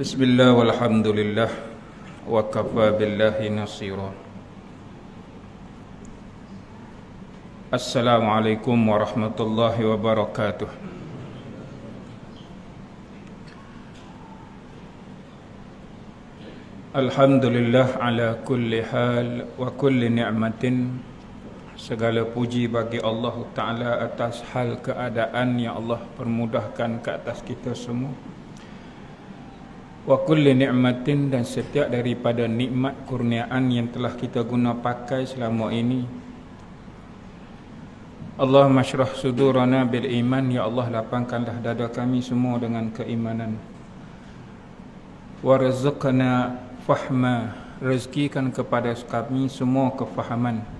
Bismillah walhamdulillah wa kafa billahi nasira. Assalamualaikum warahmatullahi wabarakatuh. Alhamdulillah ala kulli hal wa kulli ni'matin. Segala puji bagi Allah Ta'ala atas hal keadaan yang Allah permudahkan ke atas kita semua. Wa kulli ni'matin, dan setiap daripada nikmat kurniaan yang telah kita guna pakai selama ini. Allahumma syrah sudurana bil iman. Ya Allah, lapangkanlah dada kami semua dengan keimanan. Warzuqna fahma, rezekikan kepada kami semua kefahaman.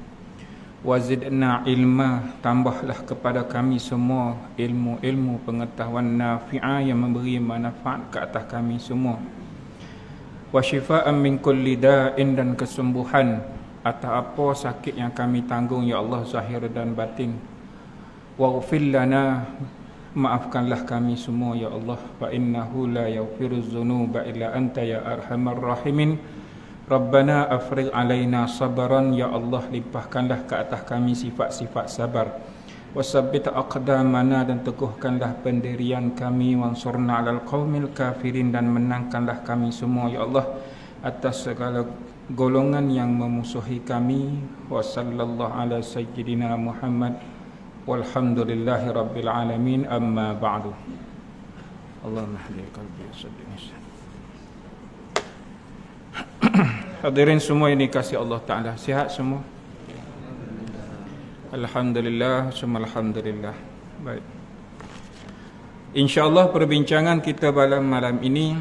Wazidna ilma, tambahlah kepada kami semua ilmu-ilmu pengetahuan nafi'ah yang memberi manfaat ke atas kami semua. Wa syifaan min kulli da'in, dan kesembuhan atas apa sakit yang kami tanggung ya Allah, zahir dan batin. Waghfir lana, maafkanlah kami semua ya Allah. Fa innahu la yaghfiruz dzunuba illa anta ya arhamar rahimin. Rabbana afrigh alaina sabran, ya Allah, limpahkanlah ke atas kami sifat-sifat sabar. Wasabbit aqdamana, dan teguhkanlah pendirian kami. Wansurna alal qaumil kafirin, dan menangkanlah kami semua ya Allah atas segala golongan yang memusuhi kami. Wa sallallahu ala sayyidina Muhammad walhamdulillahi rabbil alamin. Amma ba'du. Allahumma hdi qalbi wa saddiq. Hadirin semua yang dikasihi Allah Ta'ala, sihat semua? Alhamdulillah, semua alhamdulillah. Baik, InsyaAllah perbincangan kita malam ini,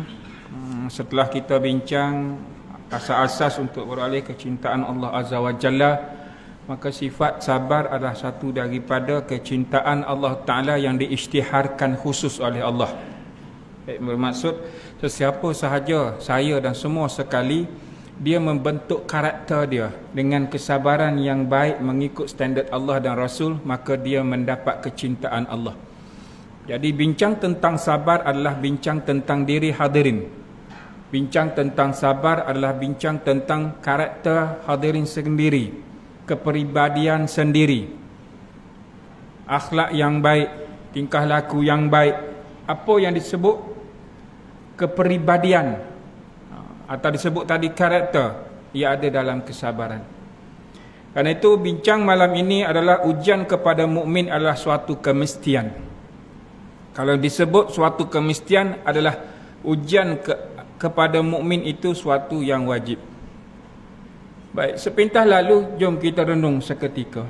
setelah kita bincang asas-asas untuk beralih kecintaan Allah Azza wa Jalla, maka sifat sabar adalah satu daripada kecintaan Allah Ta'ala yang diisytiharkan khusus oleh Allah. Bermaksud sesiapa sahaja, saya dan semua sekali, dia membentuk karakter dia dengan kesabaran yang baik mengikut standard Allah dan Rasul, maka dia mendapat kecintaan Allah. Jadi bincang tentang sabar adalah bincang tentang diri hadirin. Bincang tentang sabar adalah bincang tentang karakter hadirin sendiri, kepribadian sendiri, akhlak yang baik, tingkah laku yang baik. Apa yang disebut kepribadian atau disebut tadi karakter, ia ada dalam kesabaran. Karena itu bincang malam ini adalah ujian kepada mukmin adalah suatu kemestian. Kalau disebut suatu kemestian adalah ujian kepada mukmin itu suatu yang wajib. Baik, sepintas lalu jom kita renung seketika.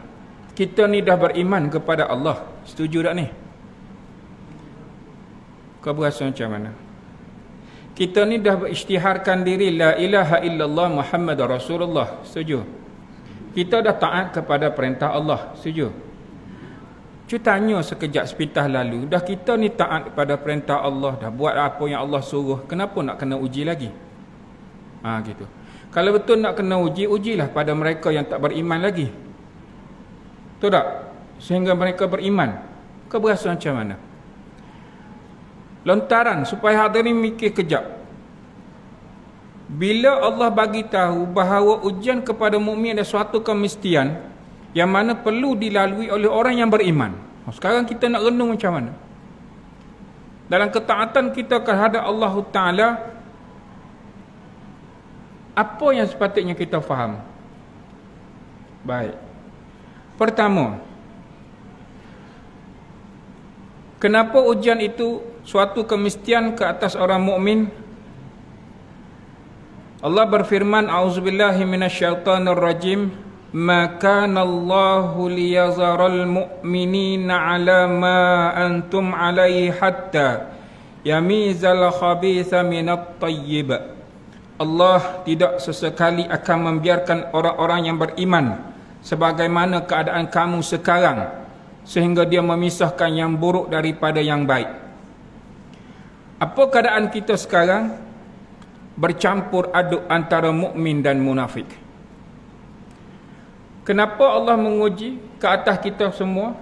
Kita ni dah beriman kepada Allah. Setuju tak ni? Kau berasa macam mana? Kita ni dah berisytiharkan diri la ilaha illallah Muhammad Rasulullah. Setuju? Kita dah taat kepada perintah Allah. Setuju? Cuba tanya sekejap sepintas lalu, dah kita ni taat kepada perintah Allah, dah buat apa yang Allah suruh, kenapa nak kena uji lagi? Gitu. Kalau betul nak kena uji, ujilah pada mereka yang tak beriman lagi. Betul tak? Sehingga mereka beriman. Kau berasa macam mana? Lontaran supaya hadirin mikir kejap. Bila Allah bagi tahu bahawa ujian kepada mukmin ada suatu kemestian yang mana perlu dilalui oleh orang yang beriman. Sekarang kita nak renung macam mana? Dalam ketaatan kita terhadap Allah Ta'ala, apa yang sepatutnya kita faham? Baik. Pertama, kenapa ujian itu suatu kemestian ke atas orang mukmin? Allah berfirman, a'udzubillahi minasyaitonir rajim, ma kana Allahu liyazaral mu'minina 'ala ma antum 'alaihi hatta yamizal khabitha minat thayyib. Allah tidak sesekali akan membiarkan orang-orang yang beriman sebagaimana keadaan kamu sekarang, sehingga dia memisahkan yang buruk daripada yang baik. Apa keadaan kita sekarang? Bercampur aduk antara mukmin dan munafik. Kenapa Allah menguji ke atas kita semua?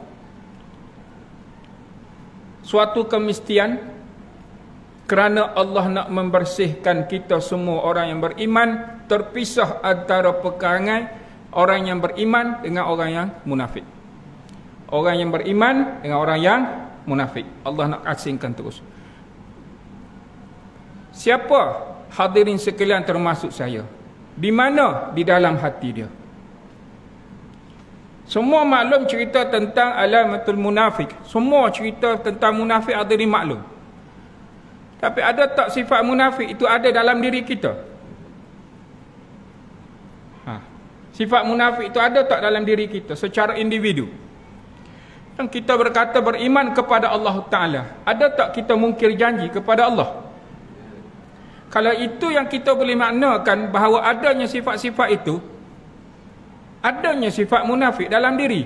suatu kemestian, kerana Allah nak membersihkan kita semua orang yang beriman, terpisah antara perangai orang yang beriman dengan orang yang munafik. Orang yang beriman dengan orang yang munafik. Allah nak asingkan terus. Siapa hadirin sekalian termasuk saya? Di mana? Di dalam hati dia. Semua maklum cerita tentang alamatul munafik. Semua cerita tentang munafik hadirin maklum. Tapi ada tak sifat munafik itu ada dalam diri kita? Sifat munafik itu ada tak dalam diri kita secara individu? Yang kita berkata beriman kepada Allah Ta'ala, ada tak kita mungkir janji kepada Allah? Kalau itu yang kita boleh maknakan bahawa adanya sifat-sifat itu, adanya sifat munafik dalam diri.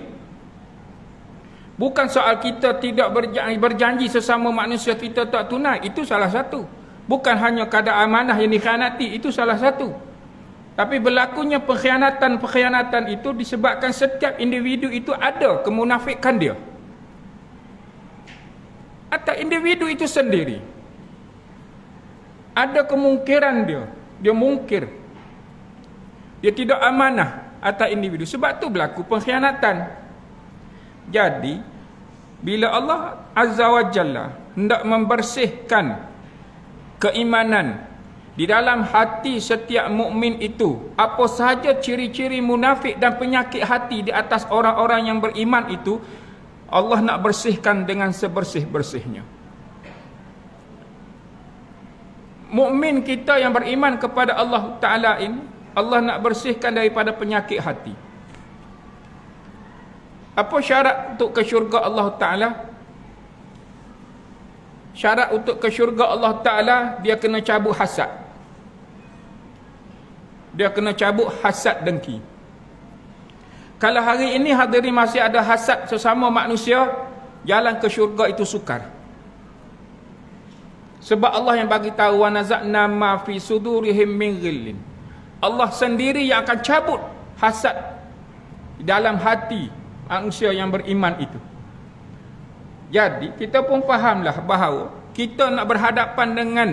Bukan soal kita tidak berjanji sesama manusia kita tak tunai, itu salah satu. Bukan hanya kadar amanah yang dikhianati, itu salah satu. Tapi berlakunya pengkhianatan itu disebabkan setiap individu itu ada kemunafikan dia. Atau individu itu sendiri ada kemungkiran dia. Dia mungkir. Dia tidak amanah atas individu. Sebab tu berlaku pengkhianatan. Jadi bila Allah Azza wa Jalla hendak membersihkan keimanan di dalam hati setiap mukmin itu, apa sahaja ciri-ciri munafik dan penyakit hati di atas orang-orang yang beriman itu, Allah nak bersihkan dengan sebersih-bersihnya. Mukmin kita yang beriman kepada Allah Ta'ala ini, Allah nak bersihkan daripada penyakit hati. Apa syarat untuk ke syurga Allah Ta'ala? Syarat untuk ke syurga Allah Ta'ala, dia kena cabut hasad. Dia kena cabut hasad dengki. Kalau hari ini hadirin masih ada hasad sesama manusia, jalan ke syurga itu sukar. Sebab Allah yang bagi tahu wa nazakna ma fi sudurihim min ghillin. Allah sendiri yang akan cabut hasad di dalam hati manusia yang beriman itu. Jadi kita pun fahamlah bahawa kita nak berhadapan dengan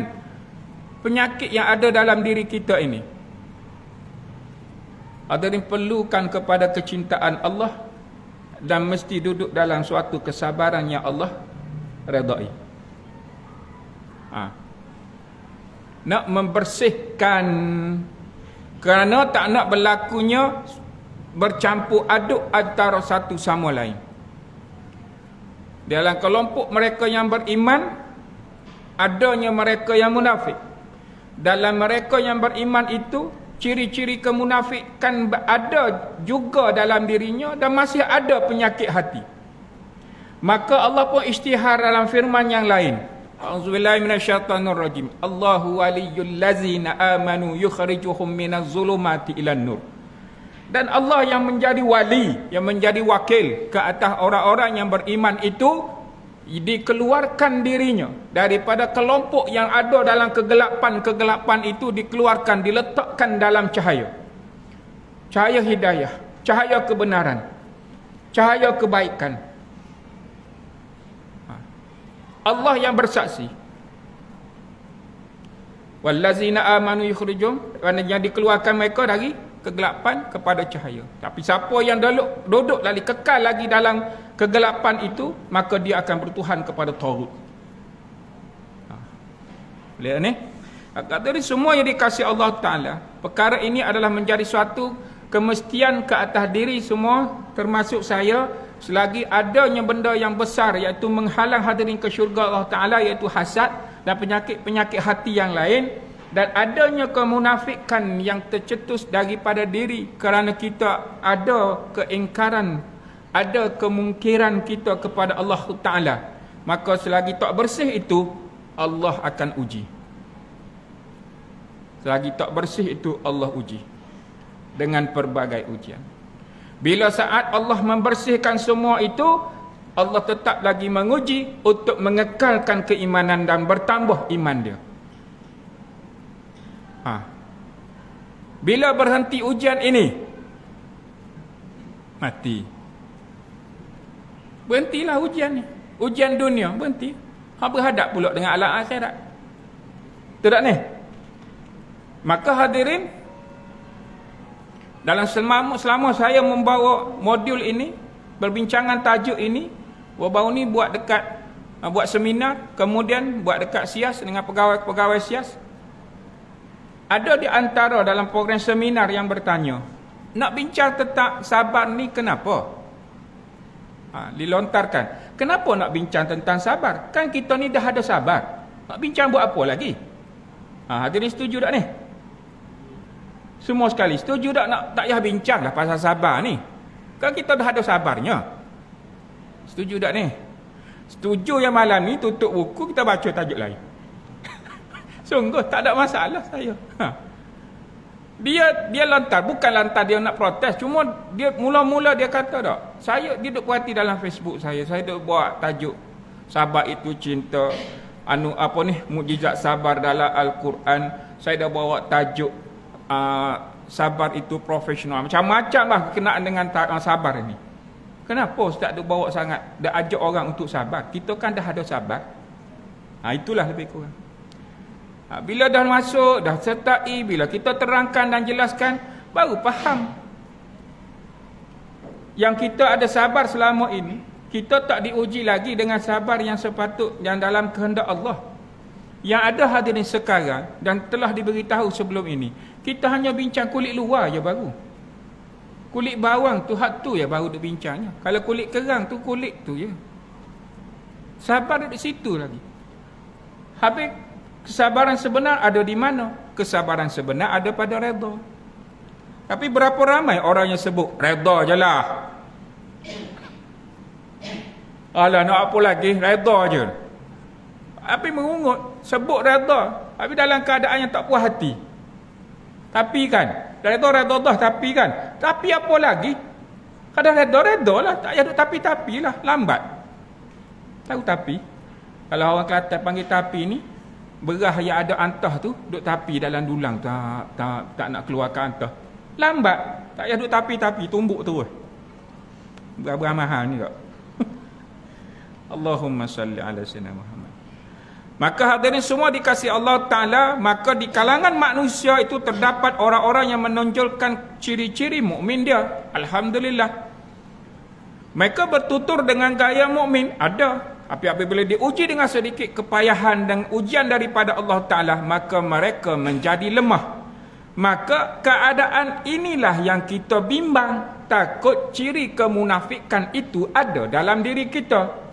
penyakit yang ada dalam diri kita ini. Hadirin perlukan kepada kecintaan Allah dan mesti duduk dalam suatu kesabaran yang Allah redai. Nak membersihkan, kerana tak nak berlakunya bercampur aduk antara satu sama lain. Dalam kelompok mereka yang beriman, adanya mereka yang munafik. Dalam mereka yang beriman itu, ciri-ciri kemunafikan ada juga dalam dirinya dan masih ada penyakit hati. Maka Allah pun isytihar dalam firman yang lain. A'udzubillahi minasyaitonirrajim. Allahu waliyyul ladzina amanu yukhrijuhum minaz zulumati ilan nur. Dan Allah yang menjadi wali, yang menjadi wakil ke atas orang-orang yang beriman itu, dikeluarkan dirinya daripada kelompok yang ada dalam kegelapan itu, dikeluarkan, diletakkan dalam cahaya. Cahaya hidayah, cahaya kebenaran, cahaya kebaikan. Allah yang bersaksi. Wallazina amanu yukhrijum, yang dikeluarkan mereka dari kegelapan kepada cahaya. Tapi siapa yang duduk lagi kekal lagi dalam kegelapan itu, maka dia akan bertuhan kepada Taghut. Lihat ni, kata dia semua yang dikasihi Allah Ta'ala, perkara ini adalah menjadi suatu kemestian ke atas diri semua, termasuk saya, selagi adanya benda yang besar, iaitu menghalang hadirin ke syurga Allah Ta'ala, iaitu hasad dan penyakit-penyakit hati yang lain, dan adanya kemunafikan yang tercetus daripada diri kerana kita ada keingkaran, ada kemungkiran kita kepada Allah Ta'ala, maka selagi tak bersih itu, Allah akan uji. Selagi tak bersih itu, Allah uji dengan pelbagai ujian. Bila saat Allah membersihkan semua itu, Allah tetap lagi menguji untuk mengekalkan keimanan dan bertambah iman dia. Bila berhenti ujian ini, mati. Berhentilah ujian ni. Ujian dunia berhenti. Hang berhadap pula dengan alam akhirat. Betul tak ni? Maka hadirin, dalam selama saya membawa modul ini, perbincangan tajuk ini, baru ni buat seminar, kemudian buat dekat SIAS dengan pegawai SIAS. Ada di antara dalam program seminar yang bertanya, nak bincang tentang sabar ni kenapa? Dilontarkan. Kenapa nak bincang tentang sabar? Kan kita ni dah ada sabar. Nak bincang buat apa lagi? Hadirin setuju tak ni? Semua sekali setuju tak nak tak payah bincang lah pasal sabar ni? Kan kita dah ada sabarnya. Setuju tak ni? Setuju yang malam ni tutup buku kita baca tajuk lain. Sungguh tak ada masalah saya. Dia lantar, bukan lantar dia nak protes, cuma dia mula-mula dia kata tak. Dia duk perhati dalam Facebook saya duk buat tajuk sabar itu cinta, mukjizat sabar dalam Al-Quran. Saya dah bawa tajuk sabar itu profesional. Macam-macam lah berkenaan dengan sabar ini. Kenapa Ustaz duk bawa sangat dah ajak orang untuk sabar? Kita kan dah ada sabar. Itulah lebih kurang. Bila dah masuk, dah sertai, bila kita terangkan dan jelaskan, baru faham. Yang kita ada sabar selama ini, kita tak diuji lagi dengan sabar yang sepatut, yang dalam kehendak Allah. Yang ada hadirin sekarang, dan telah diberitahu sebelum ini, kita hanya bincang kulit luar je baru. Kulit bawang tu, hak tu ya baru dibincangnya. Kalau kulit kerang tu, kulit tu je. Sabar di situ lagi. Habis, kesabaran sebenar ada di mana? Kesabaran sebenar ada pada redha. Tapi berapa ramai orang yang sebut redha je lah. Alah nak apa lagi? Redha je. Tapi mengungut, sebut redha. Tapi dalam keadaan yang tak puas hati. Tapi kan, redha dah tapi kan. Tapi apa lagi? Kadang redha lah. Tak payah duk tapi-tapi lah. Lambat. Tahu tapi? Kalau orang Kelantan panggil tapi ni, berah yang ada antah tu duk tapi dalam dulang, tak nak keluarkan antah. Lambat. Tak payah duk tapi-tapi, tumbuk terus. Berapa mahal ni tak? Allahumma salli ala sayyidina Muhammad. Maka hadirin semua dikasihi Allah Ta'ala, maka di kalangan manusia itu terdapat orang-orang yang menonjolkan ciri-ciri mukmin dia. Alhamdulillah. Mereka bertutur dengan gaya mukmin, ada. Tapi apabila diuji dengan sedikit kepayahan dan ujian daripada Allah Ta'ala, maka mereka menjadi lemah. Maka keadaan inilah yang kita bimbang. Takut ciri kemunafikan itu ada dalam diri kita.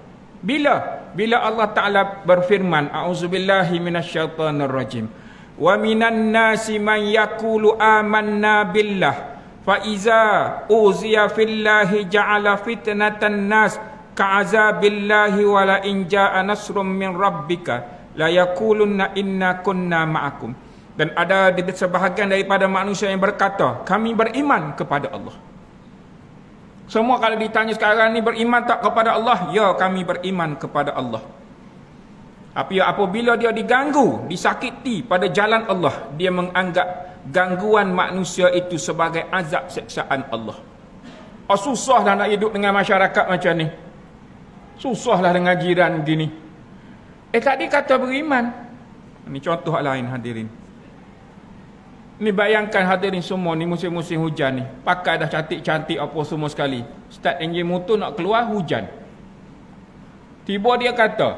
Bila Allah Ta'ala berfirman, a'udzubillahi minasyaitonir rajim, wa minan nasi man yaqulu amanna billah fa iza uziya fillahi ja'ala fitnatan nas ka'azabillahi wala in ja'a nasrum min rabbika la yakulunna inna kunna ma'akum. Dan ada sebahagian daripada manusia yang berkata, kami beriman kepada Allah. Semua kalau ditanya sekarang ni, beriman tak kepada Allah? Ya, kami beriman kepada Allah. Tapi apabila dia diganggu, disakiti pada jalan Allah, dia menganggap gangguan manusia itu sebagai azab siksaan Allah. Susah dah nak hidup dengan masyarakat macam ni. Susahlah dengan jiran gini. Tadi kata beriman. Ini contoh lain hadirin. Ni bayangkan hadirin semua ni musim-musim hujan ni. Pakai dah cantik-cantik apa semua sekali. Start enjin motor nak keluar hujan. Tiba dia kata,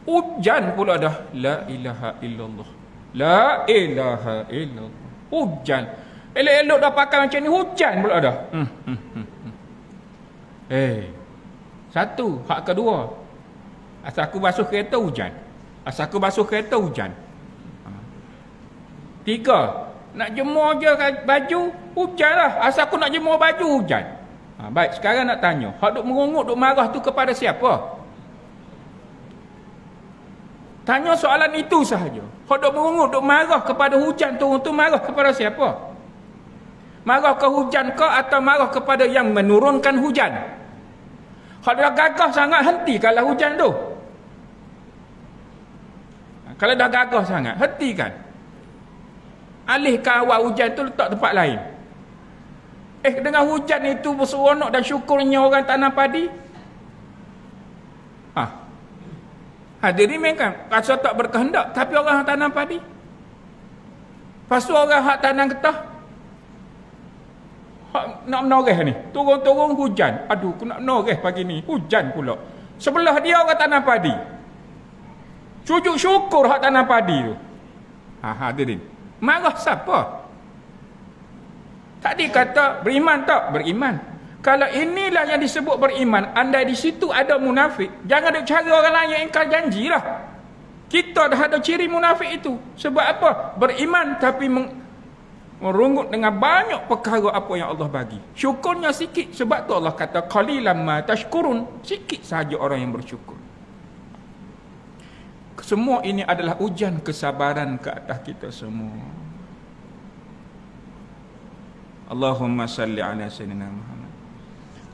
hujan pula dah. La ilaha illallah. La ilaha illallah. Hujan. Elok-elok dah pakai macam ni, hujan pula dah. Satu, hak kedua. Asal aku basuh kereta hujan. Asal aku basuh kereta hujan. Tiga, nak jemur je baju, hujan lah. Asal aku nak jemur baju, hujan. Baik, sekarang nak tanya. Hak duk merungut, duk marah tu kepada siapa? Tanya soalan itu sahaja. Hak duk merungut, duk marah kepada hujan tu marah kepada siapa? Marah ke hujan ke atau marah kepada yang menurunkan hujan? Hak dah gagah sangat, hentikanlah hujan tu. Kalau dah gagah sangat, hentikan. Alihkan awal hujan tu letak tempat lain. Dengan hujan itu berseronok dan syukurnya orang tanam padi. Hadirin kan rasa tak berkehendak, tapi orang tanam padi. Lepas tu orang hak tanam getah, hak nak menoreh ni, turun-turun hujan. Aduh, aku nak menoreh pagi ni, hujan pula. Sebelah dia orang tanam padi. Sujud syukur hak tanam padi tu. Hadirin, marah siapa? Tadi kata beriman tak? Beriman. Kalau inilah yang disebut beriman, andai di situ ada munafik, jangan duk cari orang lain yang ingkar janji lah. Kita dah ada ciri munafik itu. Sebab apa? Beriman tapi merungut dengan banyak perkara apa yang Allah bagi. Syukurnya sikit. Sebab tu Allah kata qalilan ma tashkurun. Sikit sahaja orang yang bersyukur. Semua ini adalah ujian kesabaran ke atas kita semua. Allahumma salli ala sayyidina Muhammad.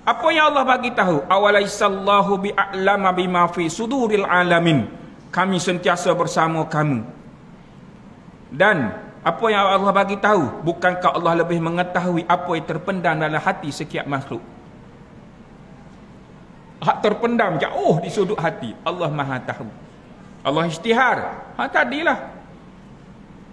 Apa yang Allah bagi tahu? Awalaisallahu bi'a'lama bima fi suduril alamin. Kami sentiasa bersama kamu. Dan apa yang Allah bagi tahu? Bukankah Allah lebih mengetahui apa yang terpendam dalam hati setiap makhluk? Hak terpendam jauh di sudut hati, Allah Maha tahu. Allah isytihar. Tadilah.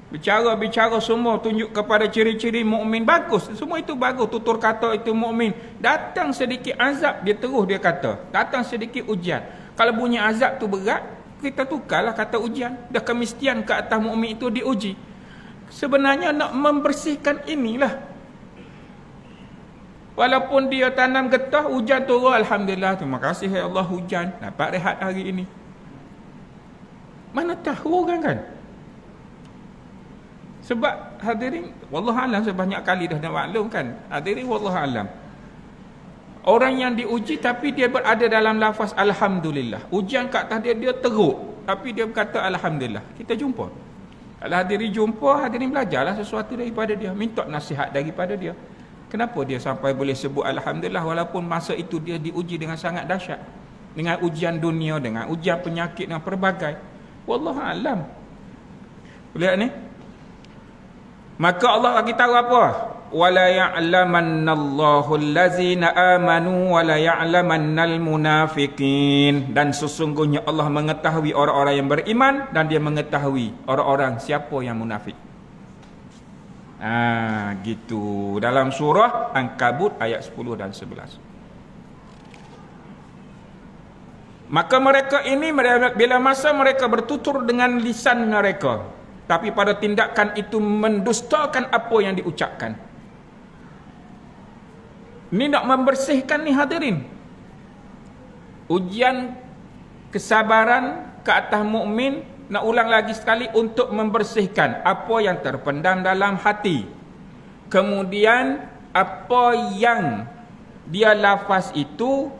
Bicara-bicara semua tunjuk kepada ciri-ciri mukmin, bagus. Semua itu bagus, tutur kata itu mukmin. Datang sedikit azab, dia terus dia kata. Datang sedikit ujian. Kalau bunyi azab tu berat, kita tukarlah kata ujian. Dah kemestian ke atas mukmin itu diuji. Sebenarnya nak membersihkan inilah. Walaupun dia tanam getah, hujan turun, alhamdulillah, terima kasih ya Allah hujan, dapat rehat hari ini. Mana tahu kan? Sebab hadirin, wallahualam, sebanyak kali dah maklum kan. Hadirin, wallahualam, orang yang diuji tapi dia berada dalam lafaz alhamdulillah. Ujian kat atas dia teruk, tapi dia berkata alhamdulillah. Kita jumpa. Kalau hadirin jumpa, hadirin belajarlah sesuatu daripada dia, minta nasihat daripada dia. Kenapa dia sampai boleh sebut alhamdulillah walaupun masa itu dia diuji dengan sangat dahsyat, dengan ujian dunia, dengan ujian penyakit, dengan pelbagai. Wallahualam. Lihat ni. Maka Allah bagi tahu apa? Wala ya'lamannallahu allazina amanu wala ya'lamannal munafiqin. Dan sesungguhnya Allah mengetahui orang-orang yang beriman dan dia mengetahui orang-orang siapa yang munafik. Gitu. Dalam surah Ankabut ayat 10 dan 11. Maka mereka ini bila masa mereka bertutur dengan lisan mereka, tapi pada tindakan itu mendustakan apa yang diucapkan. Ini nak membersihkan ni hadirin. Ujian kesabaran ke atas mukmin, nak ulang lagi sekali, untuk membersihkan apa yang terpendam dalam hati. Kemudian apa yang dia lafaz itu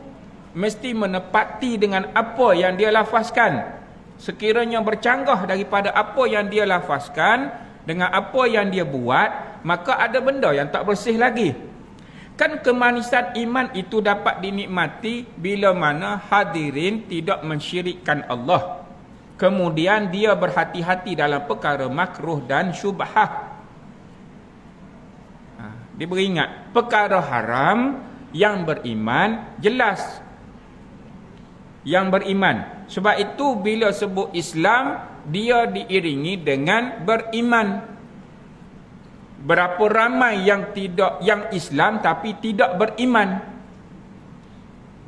mesti menepati dengan apa yang dia lafazkan. Sekiranya bercanggah daripada apa yang dia lafazkan dengan apa yang dia buat, maka ada benda yang tak bersih lagi. Kan kemanisan iman itu dapat dinikmati bila mana hadirin tidak mensyirikkan Allah. Kemudian dia berhati-hati dalam perkara makruh dan syubhah. Dia beringat perkara haram, yang beriman jelas. Yang beriman. Sebab itu bila sebut Islam, dia diiringi dengan beriman. Berapa ramai yang Islam tapi tidak beriman.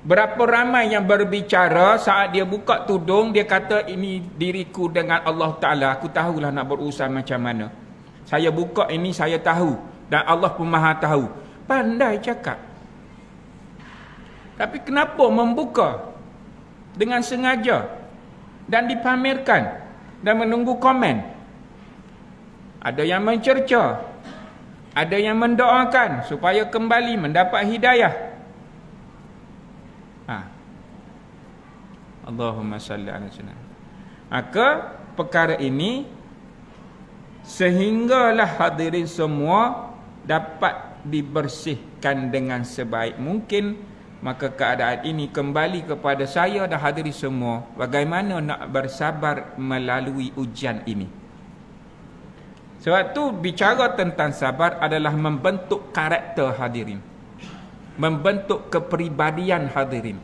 Berapa ramai yang berbicara saat dia buka tudung, dia kata ini diriku dengan Allah Ta'ala, aku tahulah nak berurusan macam mana. Saya buka ini, saya tahu, dan Allah pun Maha tahu. Pandai cakap. Tapi kenapa membuka dengan sengaja dan dipamerkan dan menunggu komen? Ada yang mencerca, ada yang mendoakan supaya kembali mendapat hidayah. Allahumma salli ala sayyidina. Maka perkara ini sehinggalah hadirin semua dapat dibersihkan dengan sebaik mungkin. Maka keadaan ini kembali kepada saya dan hadirin semua, bagaimana nak bersabar melalui ujian ini. Sebab tu bicara tentang sabar adalah membentuk karakter hadirin, membentuk kepribadian hadirin.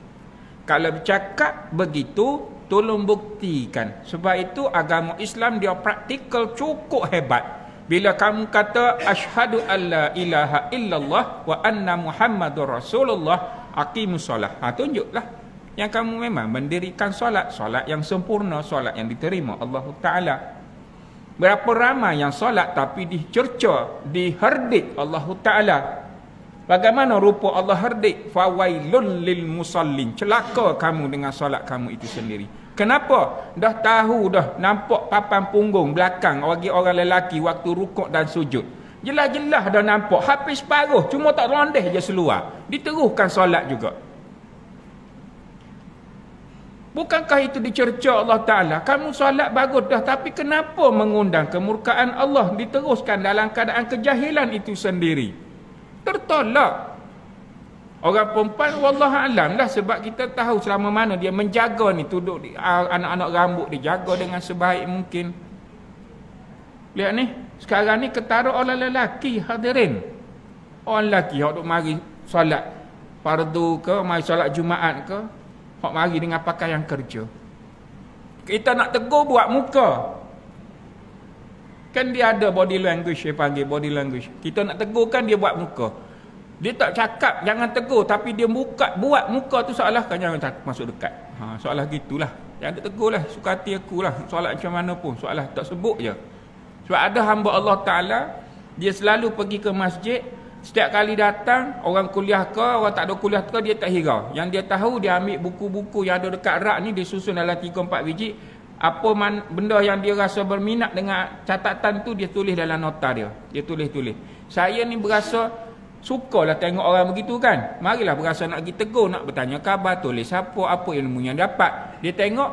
Kalau bercakap begitu, tolong buktikan. Sebab itu agama Islam dia praktikal cukup hebat. Bila kamu kata asyhadu alla ilaha illallah wa anna muhammadur rasulullah, aqimus solah. Tunjuklah yang kamu memang mendirikan solat yang sempurna, solat yang diterima Allah Taala. Berapa ramai yang solat tapi dicerca, diherdik Allah Taala. Bagaimana rupa Allah herdik? Fawailun lil musallin. Celaka kamu dengan solat kamu itu sendiri. Kenapa? Dah tahu dah, nampak papan punggung belakang bagi orang lelaki waktu rukuk dan sujud. Jelas-jelas dah nampak, habis separuh, cuma tak rondeh je seluar. Diteruskan solat juga. Bukankah itu dicerca Allah Ta'ala? Kamu solat bagus dah, tapi kenapa mengundang kemurkaan Allah? Diteruskan dalam keadaan kejahilan itu sendiri. Tertolak. Orang perempuan wallahualam lah, sebab kita tahu selama mana dia menjaga ni, duduk di anak-anak rambut dia jaga dengan sebaik mungkin. Lihat ni, sekarang ni ketara orang lelaki hadirin. Orang lelaki hok duk mari solat fardu ke, mari solat Jumaat ke, hok mari dengan pakaian kerja. Kita nak tegur buat muka. Kan dia ada body language, dia panggil body language. Kita nak tegurkan dia buat muka. Dia tak cakap jangan tegur, tapi dia buat muka tu seolah kan jangan masuk dekat. Seolah gitulah. Yang dia tegur lah, suka hati aku lah. Solat macam mana pun, seolah tak sebut je. Sebab ada hamba Allah Ta'ala, dia selalu pergi ke masjid. Setiap kali datang, orang kuliah ke, orang tak ada kuliah ke, dia tak hirau. Yang dia tahu, dia ambil buku-buku yang ada dekat rak ni, dia susun dalam 3-4 biji. Apa benda yang dia rasa berminat dengan catatan tu, dia tulis dalam nota dia. Dia tulis-tulis. Saya ni berasa sukalah tengok orang begitu kan. Marilah berasa nak pergi tegur, nak bertanya khabar, tulis apa ilmu yang dapat. Dia tengok,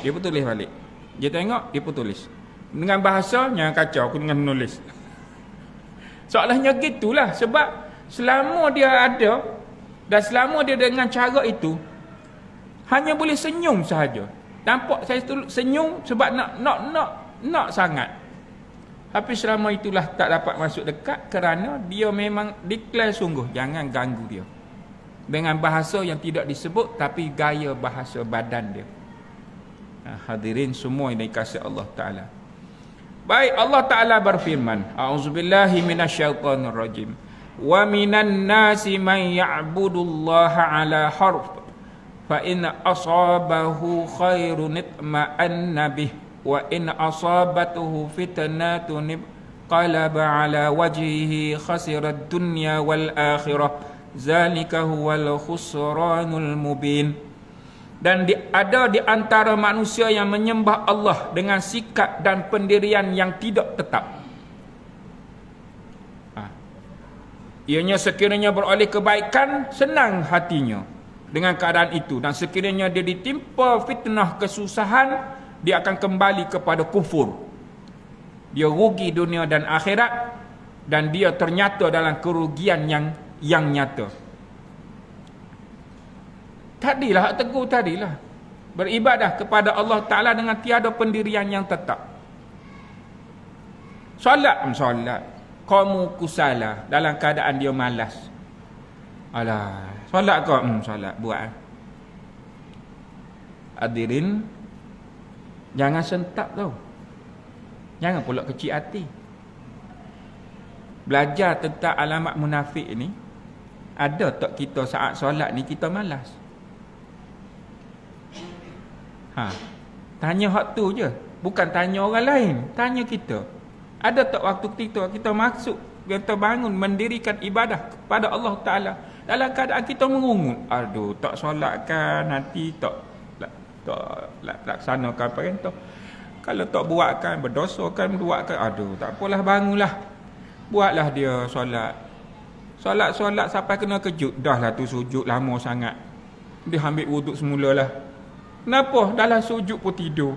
dia pun tulis balik. Dia tengok, dia pun tulis. Dengan bahasa yang kacau, aku dengan menulis. Soalnya gitulah. Sebab selama dia ada, dan selama dia dengan cara itu, hanya boleh senyum sahaja. Nampak saya senyum sebab nak sangat. Tapi selama itulah tak dapat masuk dekat, kerana dia memang declare sungguh jangan ganggu dia. Dengan bahasa yang tidak disebut, tapi gaya bahasa badan dia. Hadirin semua yang dikasihi Allah Ta'ala. Baik, Allah Ta'ala berfirman, A'udzubillahi minasyaitonirrajim. Wa minan nasi man ya'budullaha ala harf. Fa in asabahu khairun itma'anna bih. Wa in asabatuhu fitnatun qalaba ala wajhihi khasirat dunya wal akhirah zalika huwal khusranul mubin. Dan ada di antara manusia yang menyembah Allah dengan sikap dan pendirian yang tidak tetap. Ianya sekiranya beroleh kebaikan, senang hatinya dengan keadaan itu. Dan sekiranya dia ditimpa fitnah kesusahan, dia akan kembali kepada kufur. Dia rugi dunia dan akhirat, dan dia ternyata dalam kerugian yang nyata. Tadilah tegur tadilah. Beribadah kepada Allah Ta'ala dengan tiada pendirian yang tetap. Solat. Qamu kusala, dalam keadaan dia malas. Alah, solat kau? Solat, buat. Hadirin, jangan sentap tau. Jangan pula kecil hati. Belajar tentang alamat munafik ni, ada tak kita saat solat ni kita malas? Tanya hak tu je. Bukan tanya orang lain, tanya kita. Ada tak waktu kita masuk, kita bangun mendirikan ibadah kepada Allah Ta'ala, dalam keadaan kita mengungut, aduh tak solat kan, nanti tak laksanakan perintah. Kalau tak buatkan, berdosa kan, buatkan, aduh tak apalah, bangunlah, buatlah dia solat. Solat sampai kena kejut, dah lah tu sujud lama sangat, dia ambil wuduk semula lah. Kenapa? Dalam sujud pun tidur.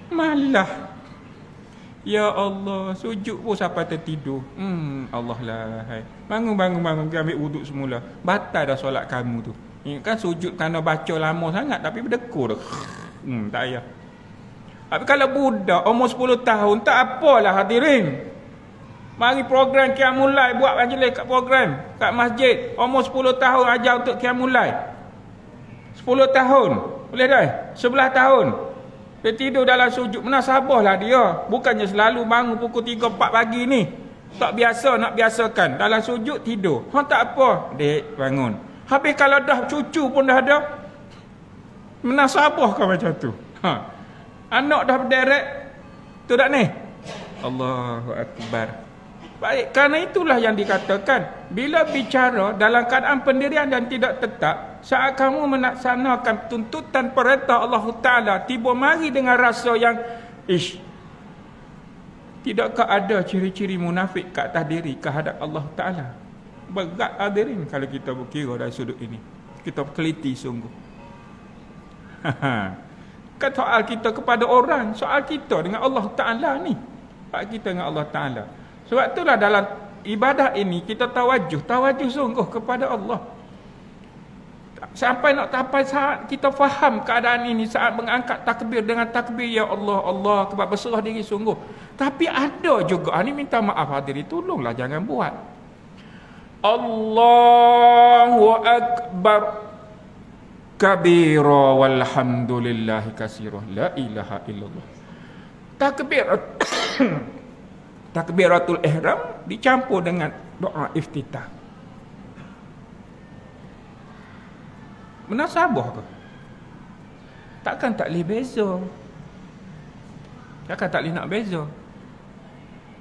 Malah, ya Allah, sujud pun sampai tertidur. Allah lah, hai. Bangun, dia ambil wuduk semula. Batal dah solat kamu tu. Kan sujud kerana baca lama sangat, tapi berdekur dah. Tak payah. Tapi kalau budak umur 10 tahun, tak apalah hadirin. Mari program Qiyamul Lail, buat majlis kat program kat masjid. Umur 10 tahun ajar untuk Qiyamul Lail. 10 tahun. Boleh dah? 11 tahun. Dia tidur dalam sujud. Menasabahlah dia. Bukannya selalu bangun pukul 3, 4 pagi ni. Tak biasa, nak biasakan. Dalam sujud tidur. Tak apa. Dek, bangun. Habis kalau dah cucu pun dah ada. Menasabahkan macam tu. Anak dah berderet. Tu tak ni? Allahu Akbar. Baik, kerana itulah yang dikatakan. Bila bicara dalam keadaan pendirian dan tidak tetap, saat kamu melaksanakan tuntutan perintah Allah Ta'ala, tiba mari dengan rasa yang tidakkah ada ciri-ciri munafik ke atas diri kehadap Allah Ta'ala? Berat hadirin kalau kita berkira dari sudut ini. Kita teliti sungguh. Kan soal kita kepada orang, soal kita dengan Allah Ta'ala ni. Soal kita dengan Allah Ta'ala. Sebab itulah dalam ibadah ini kita tawajuh sungguh kepada Allah. Sampai saat kita faham keadaan ini, saat mengangkat takbir dengan takbir ya Allah, Allah Akbar, berserah diri sungguh. Tapi ada juga, ini minta maaf hadirin, tolonglah jangan buat. Allahu Akbar kabira walhamdulillahi katsira la ilaha illallah. Takbiratul ihram dicampur dengan doa iftitah. Menasabah ke? Takkan tak boleh beza. Takkan tak boleh nak beza.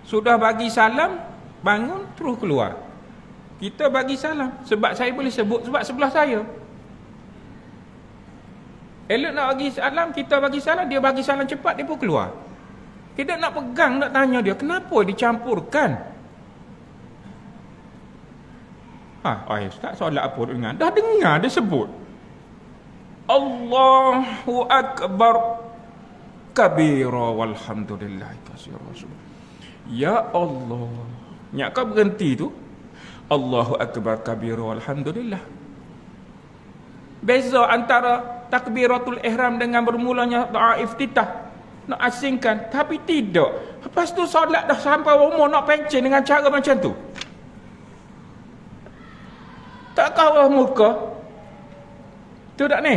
Sudah bagi salam, bangun terus keluar. Kita bagi salam. Sebab saya boleh sebut, sebab sebelah saya. Elok nak bagi salam, kita bagi salam, dia bagi salam cepat, dia pun keluar. Kita nak pegang, nak tanya dia, kenapa dicampurkan? Ustaz, solat apa dengar? Dah dengar dia sebut. Allahu Akbar kabira walhamdulillahi katsira. Ya Allah. Nyak kau berhenti tu. Allahu Akbar kabira walhamdulillah. Beza antara takbiratul ihram dengan bermulanya doa iftitah. Nak asingkan, tapi tidak. Lepas tu solat dah sampai umur nak pencen dengan cara macam tu. Tak kawal muka. Tu tak ni?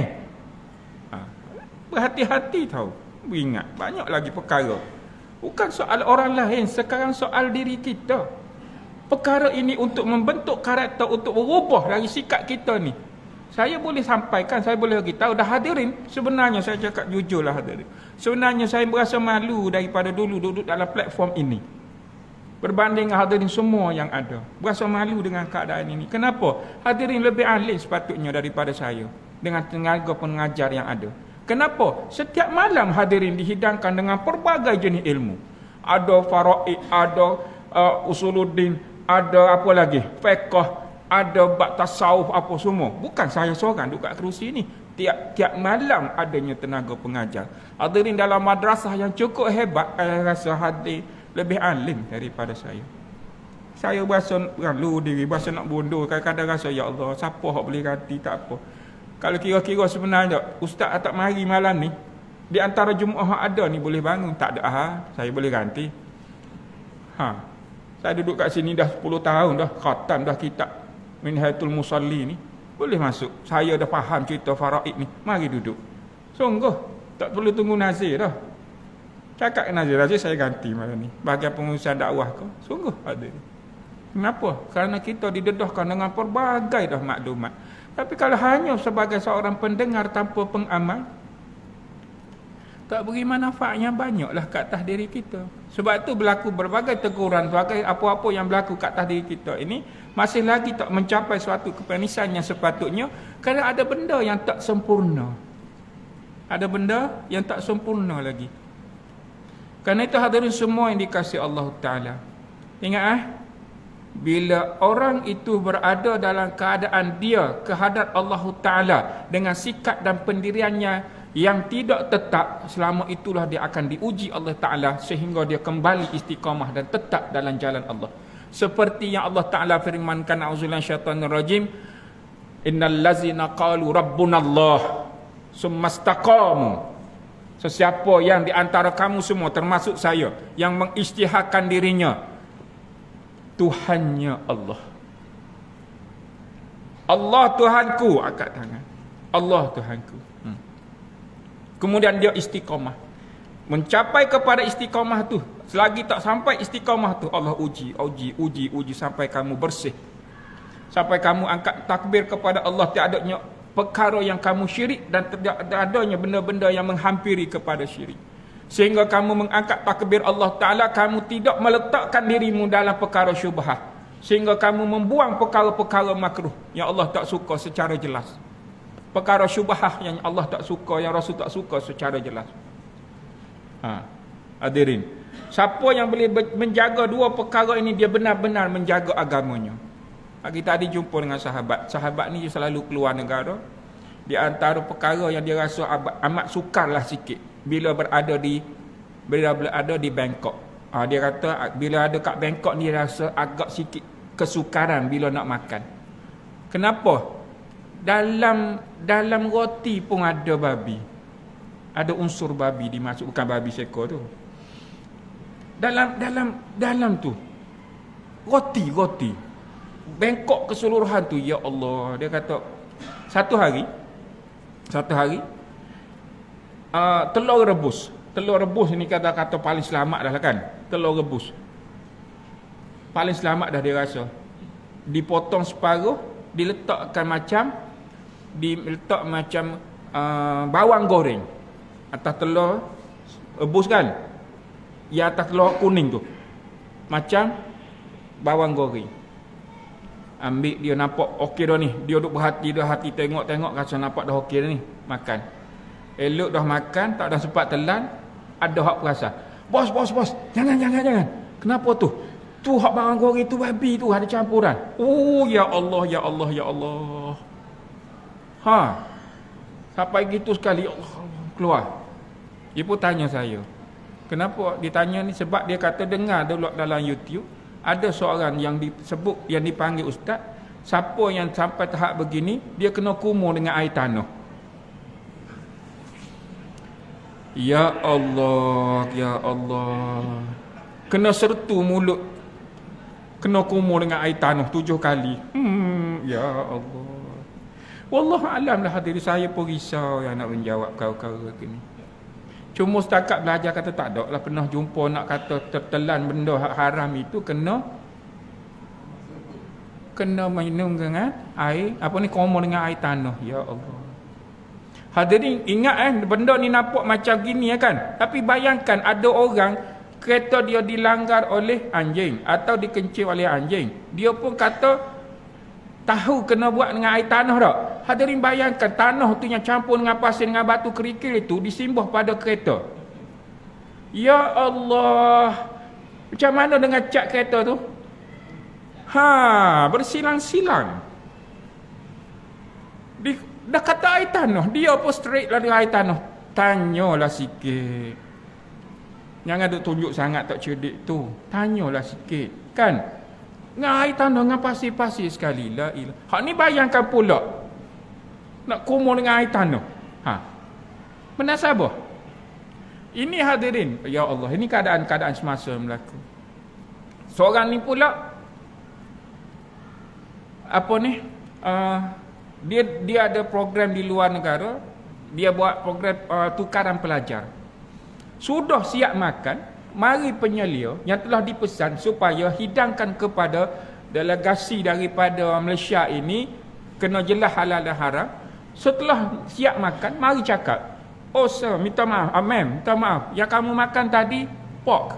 Berhati-hati tahu. Ingat, banyak lagi perkara. Bukan soal orang lain, sekarang soal diri kita. Perkara ini untuk membentuk karakter, untuk berubah dari sikap kita ni. Saya boleh sampaikan, saya boleh beritahu dah hadirin. Sebenarnya saya cakap jujurlah hadirin. Sebenarnya saya berasa malu daripada dulu duduk dalam platform ini. Berbanding hadirin semua yang ada. Berasa malu dengan keadaan ini. Kenapa? Hadirin lebih alim sepatutnya daripada saya. Dengan tenaga pengajar yang ada. Kenapa? Setiap malam hadirin dihidangkan dengan pelbagai jenis ilmu. Ada faraid, ada usuluddin, ada apa lagi? Fiqh. Ada bab tasawuf apa semua. Bukan saya seorang duduk kat kerusi ni. Tiap malam adanya tenaga pengajar. Hadirin dalam madrasah yang cukup hebat, saya rasa hadir lebih alim daripada saya. Saya berasa malu diri, berasa nak bodoh. Kadang-kadang rasa, ya Allah, siapa yang boleh ganti, tak apa. Kalau kira-kira sebenarnya, ustaz tak mari malam ni, di antara Jumaat ada ni boleh bangun. Tak ada, saya boleh ganti. Saya duduk kat sini dah 10 tahun dah, khatam dah kitab Minhatul Musalli ni. Boleh masuk. Saya dah faham cerita faraid ni. Mari duduk. Sungguh. Tak perlu tunggu nazir dah. Cakap nazir saya ganti malam ni. Bahagian pengurusan dakwah kau. Sungguh ada ni. Kenapa? Kerana kita didedahkan dengan pelbagai dah maklumat. Tapi kalau hanya sebagai seorang pendengar tanpa pengamal, tak beri manfaatnya banyaklah kat atas diri kita. Sebab tu berlaku berbagai teguran, berbagai apa-apa yang berlaku kat atas diri kita ini masih lagi tak mencapai suatu kepenisan yang sepatutnya, kerana ada benda yang tak sempurna. Ada benda yang tak sempurna lagi. Kerana itu hadirin semua yang dikasihi Allah Ta'ala. Ingat bila orang itu berada dalam keadaan dia kehadrat Allah Ta'ala dengan sikap dan pendiriannya yang tidak tetap, selama itulah dia akan diuji Allah Ta'ala sehingga dia kembali istiqamah dan tetap dalam jalan Allah. Seperti yang Allah Ta'ala firmankan, a'udzubillahi minasyaitonir rajim, innal ladzina qalu rabbunallah summastaqamu. Sesiapa yang di antara kamu semua termasuk saya yang mengisytiharkan dirinya Tuhannya Allah. Allah Tuhanku, angkat tangan. Allah Tuhanku. Kemudian dia istiqamah. Mencapai kepada istiqamah tu, selagi tak sampai istiqamah tu, Allah uji sampai kamu bersih. Sampai kamu angkat takbir kepada Allah, tiadanya perkara yang kamu syirik dan tidak adanya benda-benda yang menghampiri kepada syirik. Sehingga kamu mengangkat takbir Allah Ta'ala, kamu tidak meletakkan dirimu dalam perkara syubhat. Sehingga kamu membuang perkara-perkara makruh yang Allah tak suka secara jelas. Perkara syubhah yang Allah tak suka, yang Rasul tak suka secara jelas. Hadirin, siapa yang boleh menjaga dua perkara ini, dia benar-benar menjaga agamanya. Kita tadi jumpa dengan sahabat ni dia selalu keluar negara. Di antara perkara yang dia rasa amat sukarlah sikit bila berada di Bangkok. Dia kata bila ada kat Bangkok ni dia rasa agak sikit kesukaran bila nak makan. Kenapa? Dalam roti pun ada babi. Ada unsur babi dimasuk, bukan babi seekor tu. Dalam tu roti. Bangkok keseluruhan tu, ya Allah, dia kata satu hari telur rebus ni kata paling selamat dah lah kan. Telur rebus paling selamat dah dia rasa. Dipotong separuh, diletak macam bawang goreng atas telur rebus kan. Ya, atas telur kuning tu macam bawang goreng. Ambil, dia nampak okey dah ni. Dia duduk berhati tengok rasa nampak dah okey dah ni. Makan. Elok dah makan, tak ada sempat telan, ada hak perasan. Bos. Jangan. Kenapa tu? Tu hak bawang goreng tu babi tu ada campuran. Oh, ya Allah. Sampai gitu sekali, Allah keluar. Dia pun tanya saya. Kenapa ditanya ni? Sebab dia kata dengar dulu dalam YouTube ada seorang yang disebut, yang dipanggil ustaz, siapa yang sampai tahap begini, dia kena kumur dengan air tanah. Ya Allah. Kena sertu mulut, kena kumur dengan air tanah 7 kali. Ya Allah. Wallahu alam lah hadirin, saya pun risau yang nak menjawab kau-kau ni. Cuma setakat belajar kata tak ada lah pernah jumpa nak kata tertelan benda haram itu kena minum dengan air, kumur dengan air tanah. Ya Allah. Hadirin ingat benda ni nampak macam gini kan. Tapi bayangkan ada orang kereta dia dilanggar oleh anjing atau dikencing oleh anjing. Dia pun kata tahu kena buat dengan air tanah tak? Hadirin bayangkan tanah tu yang campur dengan pasir dengan batu kerikil itu disimbah pada kereta. Ya Allah. Macam mana dengan cat kereta tu? Bersilang-silang. Dah kata air tanah, dia pun straight lah dengan air tanah. Tanyalah sikit. Jangan duk tunjuk sangat tak cerdik tu. Tanyalah sikit, kan? Dengan air tanah, dengan pasir-pasir sekali. La ilah. Hak ni bayangkan pula nak kumur dengan air tanah. Menasabah. Ini hadirin, ya Allah, ini keadaan-keadaan semasa berlaku. Seorang ni pula dia ada program di luar negara. Dia buat program tukaran pelajar. Sudah siap makan, mari penyelia yang telah dipesan supaya hidangkan kepada delegasi daripada Malaysia ini, kena jelas halal dan haram. Setelah siap makan, mari cakap, oh sir, minta maaf, ma'am, minta maaf, yang kamu makan tadi pork,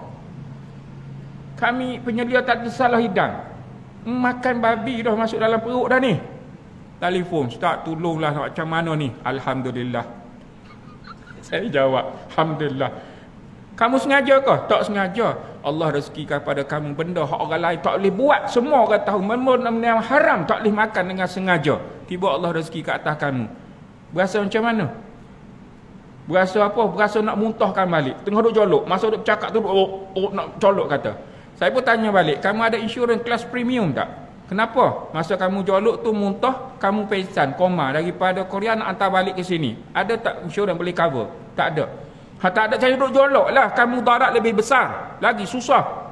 kami penyelia tak salah hidang, makan babi dah masuk dalam perut dah ni. Telefon, start tolonglah macam mana ni. Alhamdulillah. Saya jawab, Alhamdulillah. Kamu sengaja ke? Tak sengaja. Allah rezekikan pada kamu benda hak orang lain tak boleh buat. Semua orang tahu benda yang haram tak boleh makan dengan sengaja. Tiba Allah rezeki ke atas kamu. Berasa macam mana? Berasa apa? Berasa nak muntahkan balik. Tengah duk jolok, masa duk bercakap tu nak colok kata. Saya pun tanya balik, kamu ada insurans kelas premium tak? Kenapa? Masa kamu jolok tu muntah, kamu pingsan, koma daripada Korea nak hantar balik ke sini. Ada tak insurans boleh cover? Tak ada. Tak ada, saya duduk jolok lah. Kamu darat lebih besar. Lagi susah.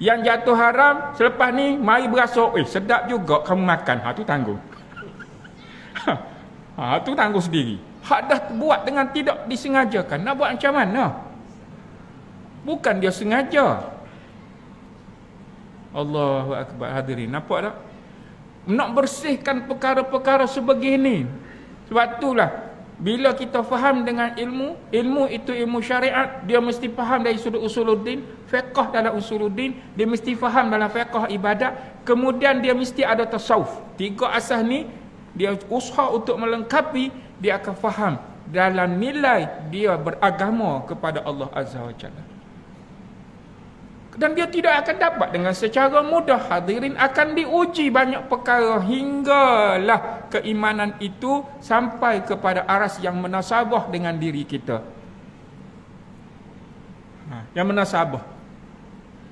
Yang jatuh haram, selepas ni, mari berasa, sedap juga kamu makan. Tu tanggung. Tu tanggung sendiri. Hak dah buat dengan tidak disengajakan. Nak buat macam mana? Bukan dia sengaja. Allahu Akbar, hadirin. Nampak tak? Nak bersihkan perkara-perkara sebegini. Sebab itulah bila kita faham dengan ilmu itu ilmu syariat, dia mesti faham dari sudut usuluddin, fiqh dalam usuluddin, dia mesti faham dalam fiqh ibadat, kemudian dia mesti ada tasawuf. 3 asas ni dia usaha untuk melengkapi, dia akan faham dalam nilai dia beragama kepada Allah Azza wa Jalla. Dan dia tidak akan dapat dengan secara mudah. Hadirin, akan diuji banyak perkara hinggalah keimanan itu sampai kepada aras yang menasabah dengan diri kita. Yang menasabah.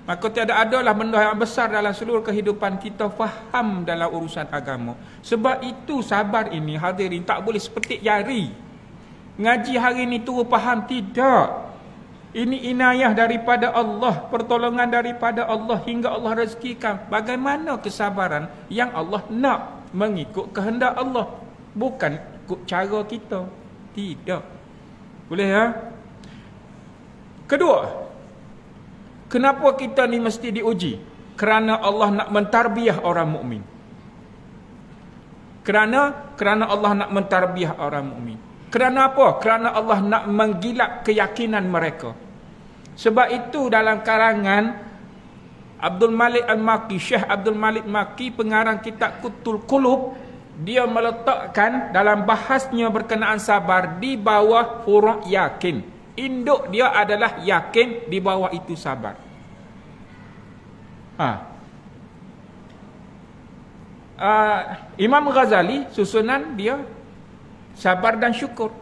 Maka tiada adalah benda yang besar dalam seluruh kehidupan kita faham dalam urusan agama. Sebab itu sabar ini, hadirin, tak boleh sepetik jari. Ngaji hari ini turun faham, tidak. Ini inayah daripada Allah, pertolongan daripada Allah hingga Allah rezekikan. Bagaimana kesabaran yang Allah nak mengikut kehendak Allah, bukan ikut cara kita. Tidak. Boleh ya? Kedua, kenapa kita ni mesti diuji? Kerana Allah nak mentarbiah orang mukmin. Kerana Allah nak mentarbiah orang mukmin. Kerana apa? Kerana Allah nak menggilap keyakinan mereka. Sebab itu dalam karangan Abdul Malik Al-Maqi, Syekh Abdul Malik Maqi, pengarang kitab Qutul Qulub, dia meletakkan dalam bahasnya berkenaan sabar di bawah huruf yakin. Induk dia adalah yakin, di bawah itu sabar. Imam Ghazali susunan dia sabar dan syukur.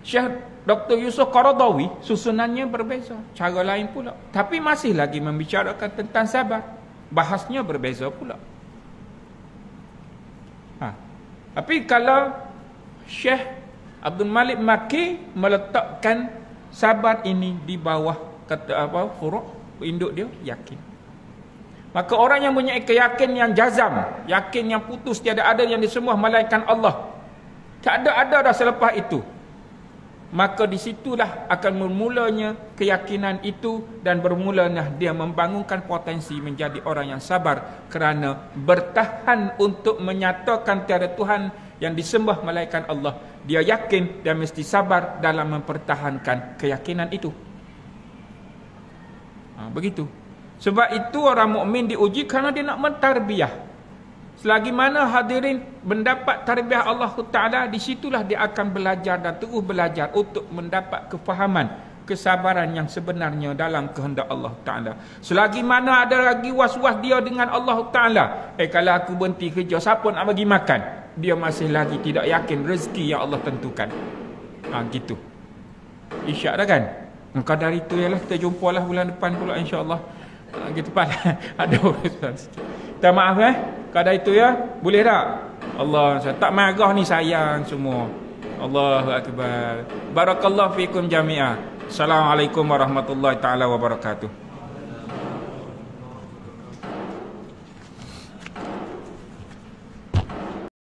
Syekh Dr. Yusuf Qaradawi susunannya berbeza, cara lain pula. Tapi masih lagi membicarakan tentang sabar. Bahasnya berbeza pula. Tapi kalau Syekh Abdul Malik Maqi meletakkan sabar ini di bawah kata apa? Huruf induk dia yakin. Maka orang yang punya keyakinan yang jazam, yakin yang putus, tiada ada yang disembah melainkan Allah, tak ada dah selepas itu, maka disitulah akan bermulanya keyakinan itu dan bermulanya dia membangunkan potensi menjadi orang yang sabar kerana bertahan untuk menyatakan tiada Tuhan yang disembah melainkan Allah. Dia yakin dan mesti sabar dalam mempertahankan keyakinan itu. Begitu. Sebab itu orang mukmin diuji kerana dia nak mentarbiah. Selagi mana hadirin mendapat tarbiyah Allah Ta'ala, di situlah dia akan belajar dan terus belajar untuk mendapat kefahaman, kesabaran yang sebenarnya dalam kehendak Allah Ta'ala. Selagi mana ada lagi was-was dia dengan Allah Ta'ala, kalau aku berhenti kerja, siapa nak bagi makan? Dia masih lagi tidak yakin rezeki yang Allah tentukan. Gitu. Isyak dah kan? Maka dari itu ialah kita jumpalah bulan depan pula insya-Allah. Gitu pak. Ada urusan. Minta maaf Kadar itu ya, boleh tak? Allah, saya tak marah ni, sayang semua. Allahu Akbar. Barakallahu fikum jami'ah. Assalamualaikum warahmatullahi taala wabarakatuh.